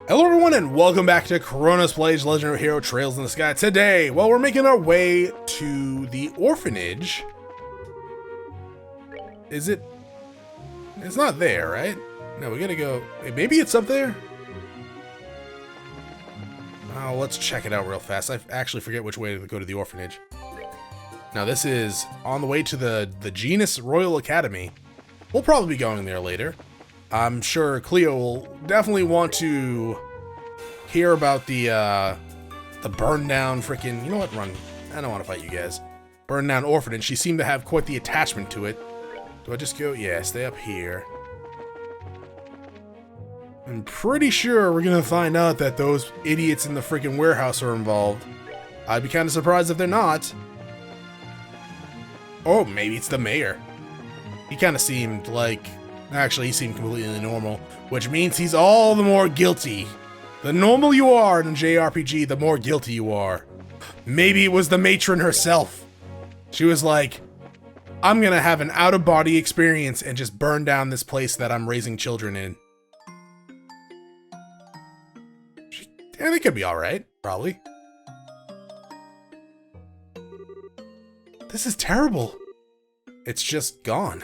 Hello everyone and welcome back to Chronos Plays Legendary Hero Trails in the Sky. Today, well, we're making our way to the orphanage. Is it? It's not there, right? No, we gotta go. Maybe it's up there? Oh, let's check it out real fast. I actually forget which way to go to the orphanage. Now this is on the way to the Genus Royal Academy. We'll probably be going there later. I'm sure Cleo will definitely want to hear about the burned down freaking, you know what, run. I don't want to fight you guys. Burned down orphanage. She seemed to have quite the attachment to it. Do I just go? Yeah, stay up here. I'm pretty sure we're gonna find out that those idiots in the freaking warehouse are involved. I'd be kind of surprised if they're not. Oh, maybe it's the mayor. He kind of seemed like... Actually, he seemed completely normal, which means he's all the more guilty. The normal you are in a JRPG, the more guilty you are. Maybe it was the matron herself. She was like, I'm gonna have an out-of-body experience and just burn down this place that I'm raising children in. And it could be alright, probably. This is terrible. It's just gone.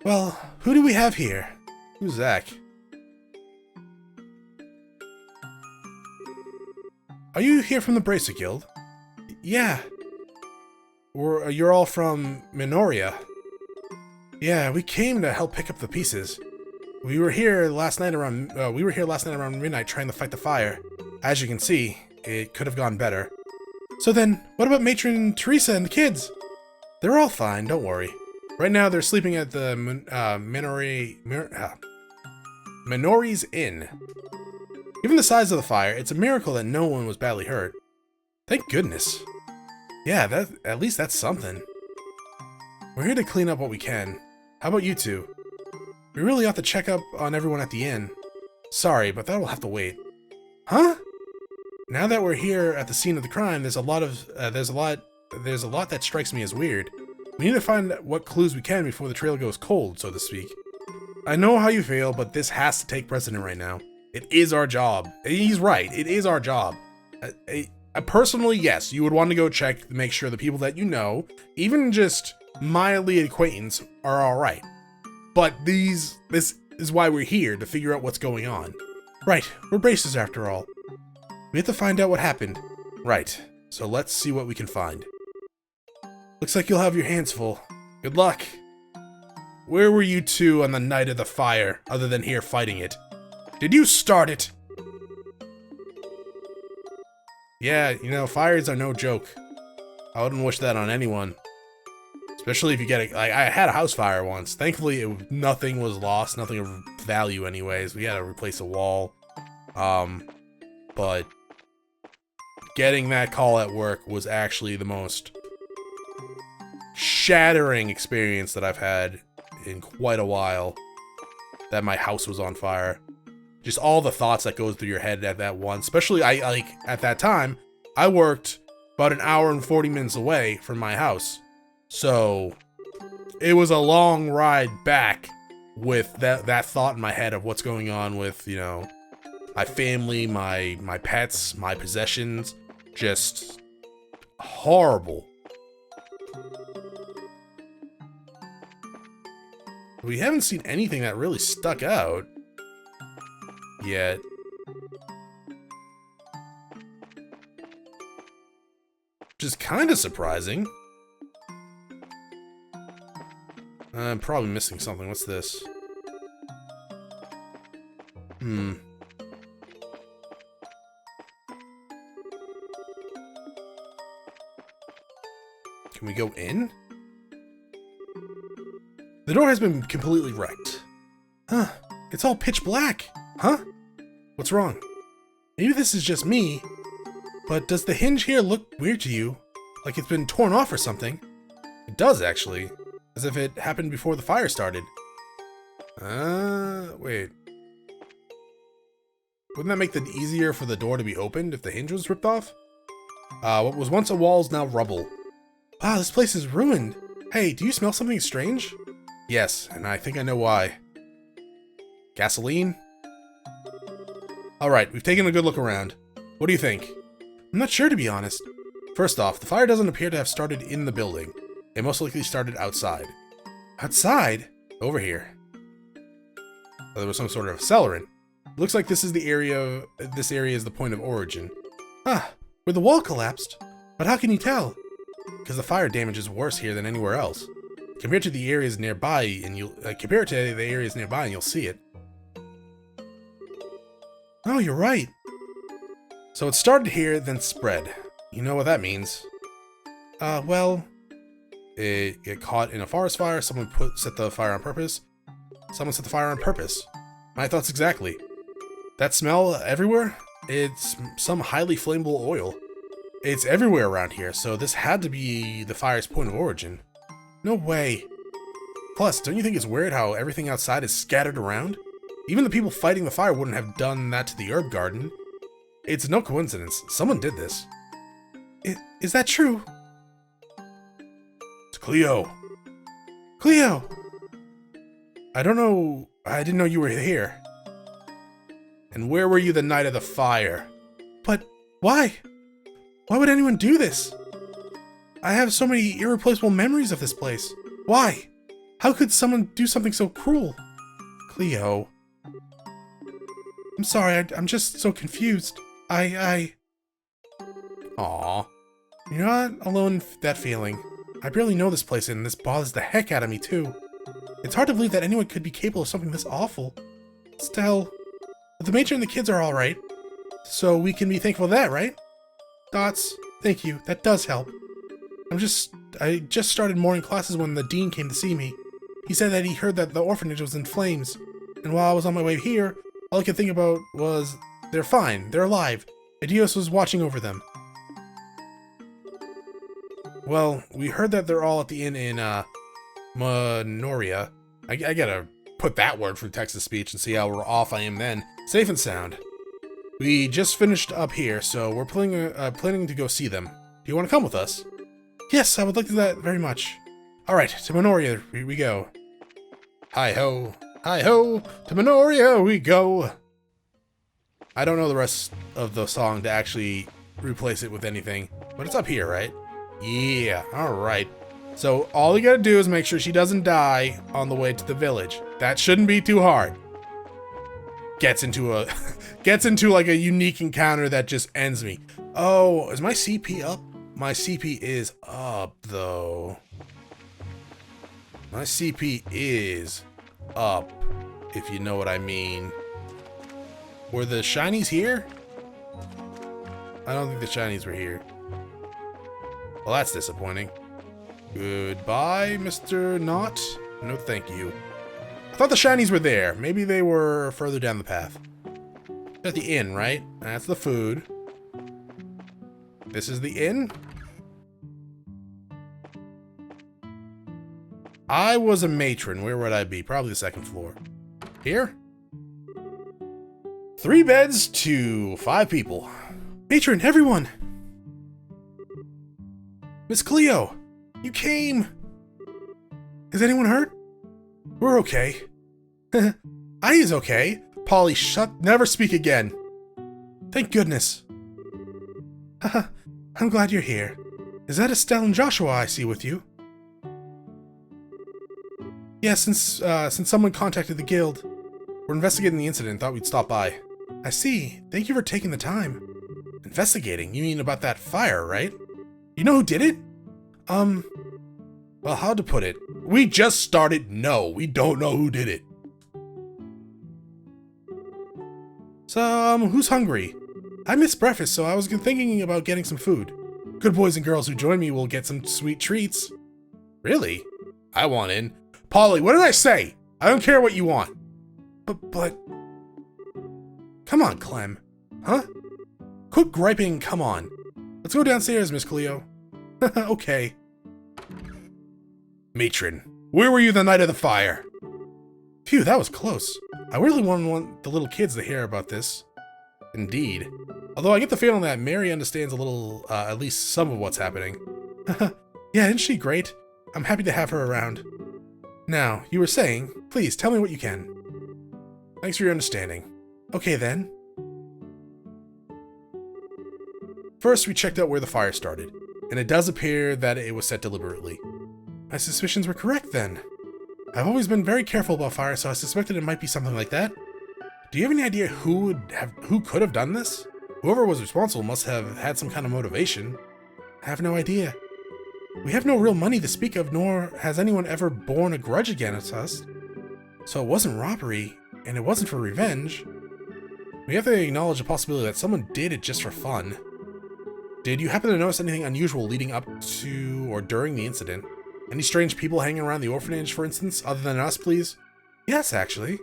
Well, who do we have here? Who's Zach? Are you here from the Bracer Guild? Yeah. Or you're all from Minoria? Yeah, we came to help pick up the pieces. We were here last night around midnight trying to fight the fire. As you can see, it could have gone better. So then, what about Matron Teresa and the kids? They're all fine, don't worry. Right now, they're sleeping at the Minori's Inn. Given the size of the fire, it's a miracle that no one was badly hurt. Thank goodness. Yeah, at least that's something. We're here to clean up what we can. How about you two? We really ought to check up on everyone at the inn. Sorry, but that will have to wait. Huh? Now that we're here at the scene of the crime, there's a lot that strikes me as weird. We need to find what clues we can before the trail goes cold, so to speak. I know how you feel, but this has to take precedent right now. It is our job. He's right, it is our job. Personally, yes, you would want to go check to make sure the people that you know, even just mildly acquaintance, are alright. But this is why we're here, to figure out what's going on. Right, we're bracers after all. We have to find out what happened. Right, so let's see what we can find. Looks like you'll have your hands full. Good luck. Where were you two on the night of the fire, other than here fighting it? Did you start it? Yeah, you know, fires are no joke. I wouldn't wish that on anyone. Especially if you get it. Like, I had a house fire once. Thankfully, nothing was lost, nothing of value anyways. We had to replace a wall. But getting that call at work was actually the most shattering experience that I've had in quite a while, that my house was on fire. Just all the thoughts that goes through your head at that one. Especially, at that time, I worked about an hour and 40 minutes away from my house. So, it was a long ride back with that thought in my head of what's going on with, you know, my family, my pets, my possessions. Just horrible. We haven't seen anything that really stuck out yet. Which is kind of surprising. I'm probably missing something. What's this? Can we go in? The door has been completely wrecked. Huh, it's all pitch black. Huh? What's wrong? Maybe this is just me, but does the hinge here look weird to you? Like it's been torn off or something? It does, actually. As if it happened before the fire started. Wait. Wouldn't that make it easier for the door to be opened if the hinge was ripped off? What was once a wall is now rubble. Wow, this place is ruined. Hey, do you smell something strange? Yes, and I think I know why. Gasoline? Alright, we've taken a good look around. What do you think? I'm not sure, to be honest. First off, the fire doesn't appear to have started in the building. It most likely started outside. Outside? Over here. Well, there was some sort of accelerant. It looks like this is the area. This area is the point of origin. Ah, where the wall collapsed. But how can you tell? Because the fire damage is worse here than anywhere else. Compared to the areas nearby, and you'll see it. Oh, you're right. So it started here, then spread. You know what that means? Well, it got caught in a forest fire. Someone set the fire on purpose. Someone set the fire on purpose. My thoughts exactly. That smell everywhere? It's some highly flammable oil. It's everywhere around here, so this had to be the fire's point of origin. No way. Plus, don't you think it's weird how everything outside is scattered around? Even the people fighting the fire wouldn't have done that to the herb garden. It's no coincidence. Someone did this. Is that true? It's Cleo. Cleo! I don't know. I didn't know you were here. And where were you the night of the fire? But why? Why would anyone do this? I have so many irreplaceable memories of this place. Why? How could someone do something so cruel? Cleo. I'm sorry, I'm just so confused. Aw. You're not alone in that feeling. I barely know this place and this bothers the heck out of me too. It's hard to believe that anyone could be capable of something this awful. Still, the matron and the kids are alright. So we can be thankful for that, right? Dots, thank you, that does help. I just started morning classes when the dean came to see me. He said that he heard that the orphanage was in flames. And while I was on my way here, all I could think about was, they're fine, they're alive. Adios was watching over them. Well, we heard that they're all at the inn in, Menoria. I gotta put that word through text-to-speech and see how off I am then. Safe and sound. We just finished up here, so we're planning to go see them. Do you want to come with us? Yes, I would like to do that very much. Alright, to Menoria we go. Hi-ho, hi-ho, to Menoria we go. I don't know the rest of the song to actually replace it with anything, but it's up here, right? Yeah, alright. So all you gotta do is make sure she doesn't die on the way to the village. That shouldn't be too hard. Gets into like a unique encounter that just ends me. Oh, is my CP up? My CP is up though. My CP is up, if you know what I mean. Were the shinies here? I don't think the shinies were here. Well, that's disappointing. Goodbye, Mr. Knott. No, thank you. I thought the shinies were there. Maybe they were further down the path. At the inn, right? That's the food. This is the inn? I was a matron. Where would I be? Probably the second floor. Here? 3 beds to 5 people. Matron, everyone! Miss Cleo! You came! Is anyone hurt? We're okay. I is okay. Polly, never speak again. Thank goodness. I'm glad you're here. Is that Estelle and Joshua I see with you? Yeah, since someone contacted the guild. We're investigating the incident and thought we'd stop by. I see. Thank you for taking the time. Investigating? You mean about that fire, right? You know who did it? Well, how to put it? We just started. No, we don't know who did it. So, who's hungry? I missed breakfast, so I was thinking about getting some food. Good boys and girls who join me will get some sweet treats. Really? I want in. Polly, what did I say? I don't care what you want. But... Come on, Clem. Huh? Quit griping, come on. Let's go downstairs, Miss Cleo. Okay. Matron, where were you the night of the fire? Phew, that was close. I really want the little kids to hear about this. Indeed. Although I get the feeling that Mary understands a little, at least some of what's happening. Yeah, isn't she great? I'm happy to have her around. Now, you were saying, please tell me what you can. Thanks for your understanding. Okay then. First, we checked out where the fire started, and it does appear that it was set deliberately. My suspicions were correct then. I've always been very careful about fire, so I suspected it might be something like that. Do you have any idea who could have done this? Whoever was responsible must have had some kind of motivation. I have no idea. We have no real money to speak of, nor has anyone ever borne a grudge against us. So it wasn't robbery, and it wasn't for revenge. We have to acknowledge the possibility that someone did it just for fun. Did you happen to notice anything unusual leading up to or during the incident? Any strange people hanging around the orphanage, for instance, other than us, please? Yes, actually.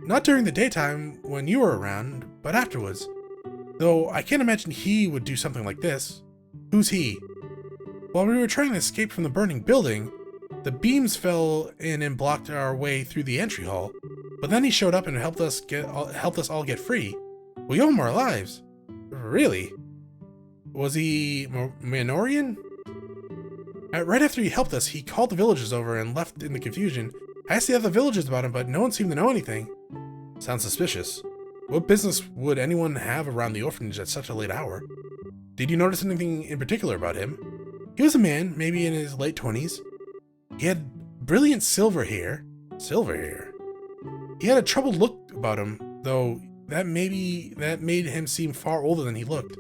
Not during the daytime when you were around, but afterwards. Though I can't imagine he would do something like this. Who's he? While we were trying to escape from the burning building, the beams fell in and blocked our way through the entry hall. But then he showed up and helped us all get free. We owe him our lives. Really? Was he Minorian? Right after he helped us, he called the villagers over and left in the confusion. I asked the other villagers about him, but no one seemed to know anything. Sounds suspicious. What business would anyone have around the orphanage at such a late hour? Did you notice anything in particular about him? He was a man, maybe in his late 20s. He had brilliant silver hair. Silver hair? He had a troubled look about him, though that made him seem far older than he looked.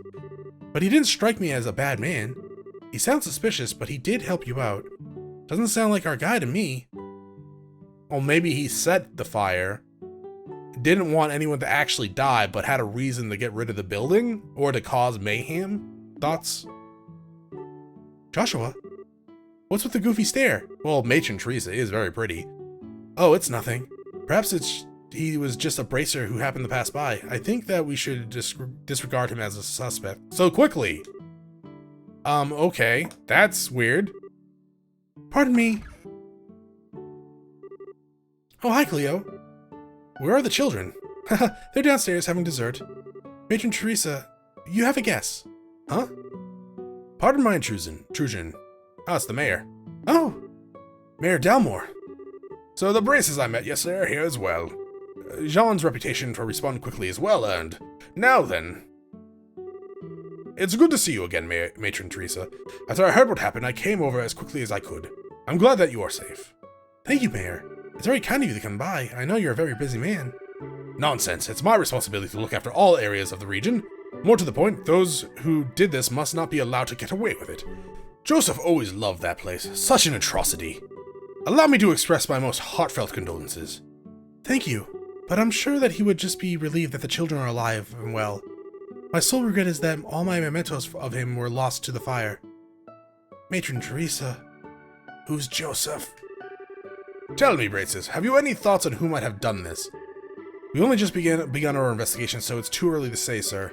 But he didn't strike me as a bad man. He sounds suspicious, but he did help you out. Doesn't sound like our guy to me. Or maybe he set the fire, didn't want anyone to actually die, but had a reason to get rid of the building, or to cause mayhem. Thoughts? Joshua? What's with the goofy stare? Well, Matron Teresa is very pretty. Oh, it's nothing. Perhaps he was just a bracer who happened to pass by. I think that we should disregard him as a suspect so quickly. Okay. That's weird. Pardon me. Oh, hi, Cleo. Where are the children? They're downstairs having dessert. Matron Teresa, you have a guess. Huh? Pardon my intrusion. Ah, it's the mayor. Oh, Mayor Dalmore. So the braces I met yesterday are here as well. Jean's reputation for responding quickly is well earned. Now then. It's good to see you again, Matron Teresa. After I heard what happened, I came over as quickly as I could. I'm glad that you are safe. Thank you, Mayor. It's very kind of you to come by. I know you're a very busy man. Nonsense. It's my responsibility to look after all areas of the region. More to the point, those who did this must not be allowed to get away with it. Joseph always loved that place. Such an atrocity. Allow me to express my most heartfelt condolences. Thank you, but I'm sure that he would just be relieved that the children are alive and well. My sole regret is that all my mementos of him were lost to the fire. Matron Teresa. Who's Joseph? Tell me, Braces, have you any thoughts on who might have done this? We only just begun our investigation, so it's too early to say, sir.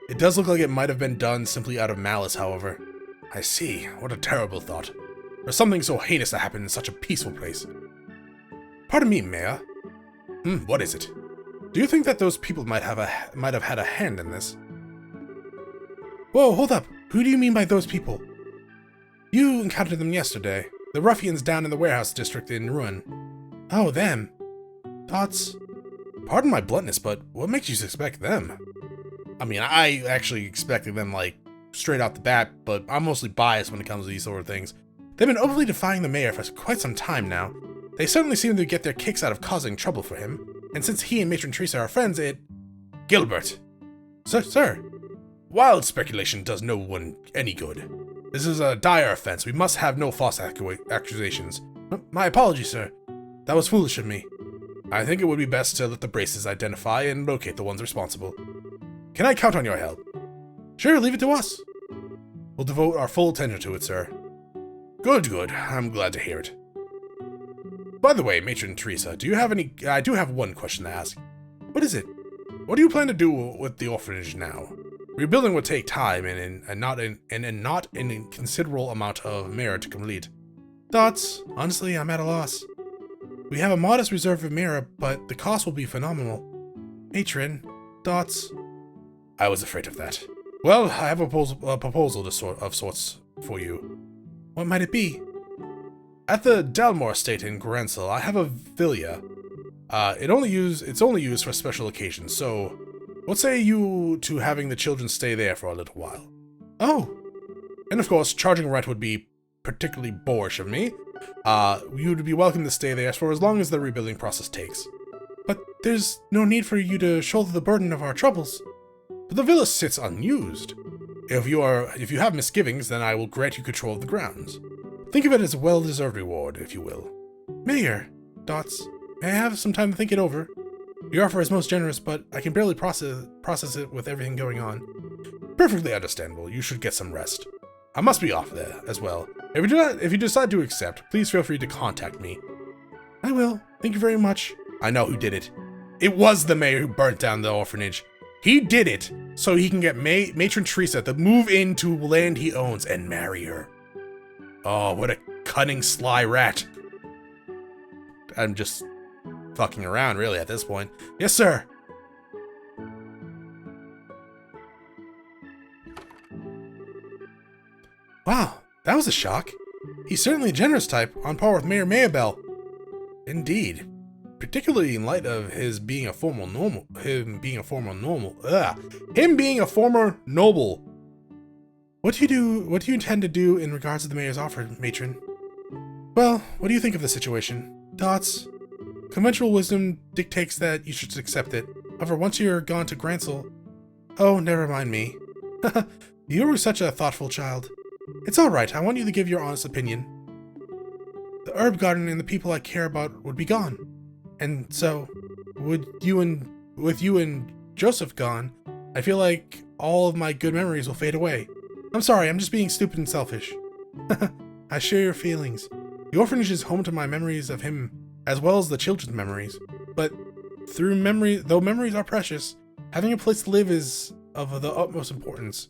It does look like it might have been done simply out of malice, however. I see. What a terrible thought. For something so heinous to happen in such a peaceful place. Pardon me, Mayor. What is it? Do you think that those people might have had a hand in this? Whoa, hold up. Who do you mean by those people? You encountered them yesterday. The ruffians down in the warehouse district in ruin. Oh, them. Thoughts? Pardon my bluntness, but what makes you suspect them? I mean, I actually expected them, like, straight off the bat, but I'm mostly biased when it comes to these sort of things. They've been openly defying the mayor for quite some time now. They certainly seem to get their kicks out of causing trouble for him, and since he and Matron Teresa are friends, Gilbert! Sir! Wild speculation does no one any good. This is a dire offense. We must have no false accusations. My apologies, sir. That was foolish of me. I think it would be best to let the Braces identify and locate the ones responsible. Can I count on your help? Sure, leave it to us. We'll devote our full attention to it, sir. Good. I'm glad to hear it. By the way, Matron Teresa, do you have any... I do have one question to ask. What is it? What do you plan to do with the orphanage now? Rebuilding would take time and not an inconsiderable amount of merit to complete. Thoughts? Honestly, I'm at a loss. We have a modest reserve of merit, but the cost will be phenomenal. Matron, thoughts? I was afraid of that. Well, I have a proposal of sorts for you. What might it be? At the Dalmore estate in Grensel, I have a villa. It's only used for special occasions, so what say you to having the children stay there for a little while? Oh, and of course, charging rent would be particularly boorish of me. You would be welcome to stay there for as long as the rebuilding process takes. But there's no need for you to shoulder the burden of our troubles. But the villa sits unused. If you have misgivings, then I will grant you control of the grounds. Think of it as a well-deserved reward, if you will. Mayor, Dots, may I have some time to think it over? Your offer is most generous, but I can barely process it with everything going on. Perfectly understandable. You should get some rest. I must be off there as well. If you decide to accept, please feel free to contact me. I will. Thank you very much. I know who did it. It was the mayor who burnt down the orphanage. He did it so he can get Matron Teresa to move into land he owns and marry her. Oh, what a cunning, sly rat. I'm just fucking around, really, at this point. Yes, sir. Wow, that was a shock. He's certainly a generous type, on par with Mayor Mayabel. Indeed. Particularly in light of him being a former noble. What do you intend to do in regards to the mayor's offer, matron? Well, what do you think of the situation? Dots, conventional wisdom dictates that you should accept it. However, once you're gone to Gransel... Oh, never mind me. You were such a thoughtful child. It's alright, I want you to give your honest opinion. The herb garden and the people I care about would be gone. And so, with you and Joseph gone, I feel like all of my good memories will fade away. I'm sorry, I'm just being stupid and selfish. I share your feelings. The orphanage is home to my memories of him, as well as the children's memories. But though memories are precious, having a place to live is of the utmost importance.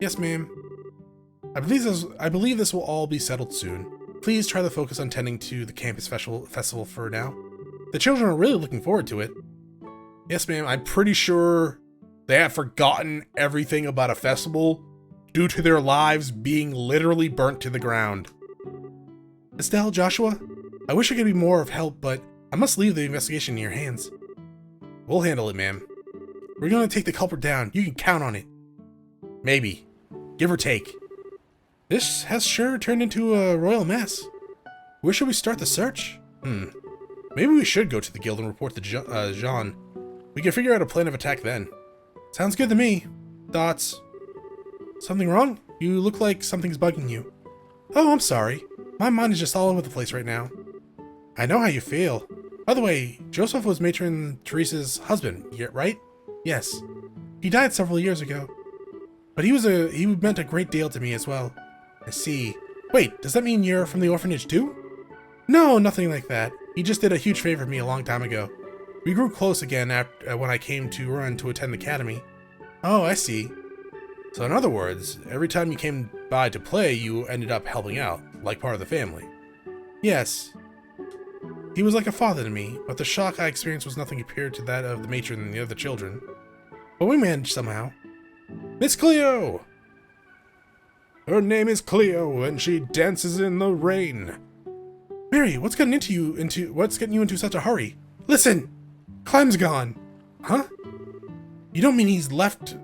Yes, ma'am. I believe this will all be settled soon. Please try to focus on tending to the campus festival for now. The children are really looking forward to it. Yes, ma'am. I'm pretty sure they have forgotten everything about a festival due to their lives being literally burnt to the ground. Estelle, Joshua, I wish I could be more of help, but I must leave the investigation in your hands. We'll handle it, ma'am. We're going to take the culprit down. You can count on it. Maybe. Give or take. This has sure turned into a royal mess. Where should we start the search? Maybe we should go to the guild and report to Jean. We can figure out a plan of attack then. Sounds good to me. Dots. Something wrong? You look like something's bugging you. Oh, I'm sorry. My mind is just all over the place right now. I know how you feel. By the way, Joseph was Matron Teresa's husband, right? Yes. He died several years ago. But he meant a great deal to me as well. I see. Wait, does that mean you're from the orphanage too? No, nothing like that. He just did a huge favor for me a long time ago. We grew close again when I came to Run to attend the academy. Oh, I see. So in other words, every time you came by to play, you ended up helping out, like part of the family. Yes. He was like a father to me, but the shock I experienced was nothing compared to that of the matron and the other children. But we managed somehow. Miss Cleo! Her name is Cleo, and she dances in the rain. Mary, what's getting you into such a hurry? Listen! Clem's gone. Huh? You don't mean he's left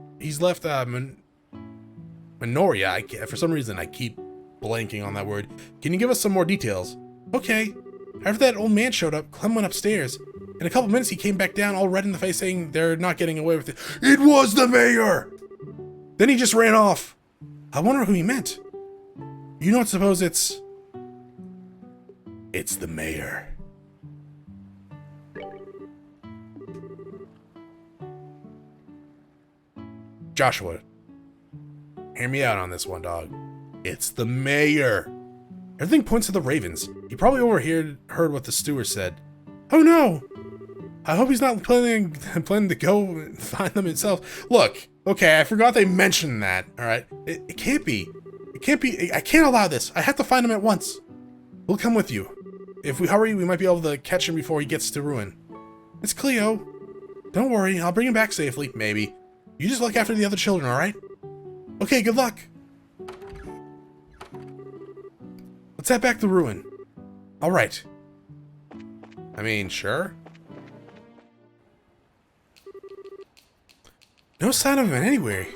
Minoria. For some reason, I keep blanking on that word. Can you give us some more details? Okay. After that old man showed up, Clem went upstairs. In a couple minutes, he came back down all red in the face saying they're not getting away with it. It was the mayor! Then he just ran off. I wonder who he meant. You don't suppose it's the mayor. Joshua, hear me out on this one, dog. It's the mayor. Everything points to the Ravens. He probably heard what the steward said. Oh no! I hope he's not planning to go and find them himself. Look, okay, I forgot they mentioned that, alright? It can't be. It can't be. I can't allow this. I have to find him at once. We'll come with you. If we hurry, we might be able to catch him before he gets to Ruin. It's Cleo. Don't worry, I'll bring him back safely, maybe. You just look after the other children, alright? Okay, good luck. Let's head back to Ruin. Alright. I mean, sure. No sign of him anywhere.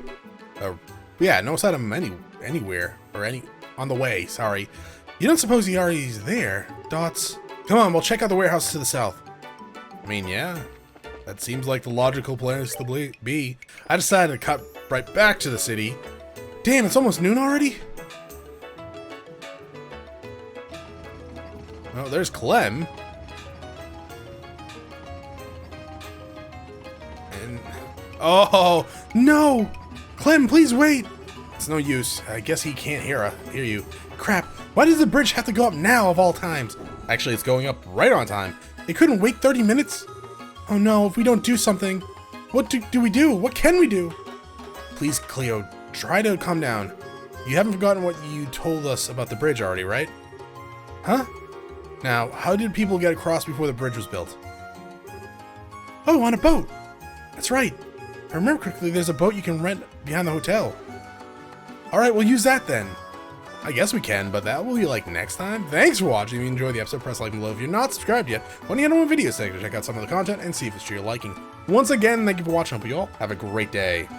But yeah, no sign of him anywhere. Or on the way, sorry. You don't suppose he already is there, Dots? Come on, we'll check out the warehouse to the south. I mean, yeah. That seems like the logical place to be. I decided to cut right back to the city. Damn, it's almost noon already? Oh, there's Clem. And... oh, no! Clem, please wait! It's no use. I guess he can't hear you. Crap, why does the bridge have to go up now of all times? Actually, it's going up right on time. They couldn't wait 30 minutes? Oh no, if we don't do something. What do we do? What can we do? Please, Cleo, try to calm down. You haven't forgotten what you told us about the bridge already, right? Huh? Now, how did people get across before the bridge was built? Oh, on a boat! That's right. If I remember correctly, there's a boat you can rent behind the hotel. Alright, we'll use that then. I guess we can, but that will be like next time. Thanks for watching. If you enjoyed the episode, press like below. If you're not subscribed yet, why don't you head on video section to check out some of the content and see if it's to your liking. Once again, thank you for watching. Hope you all have a great day.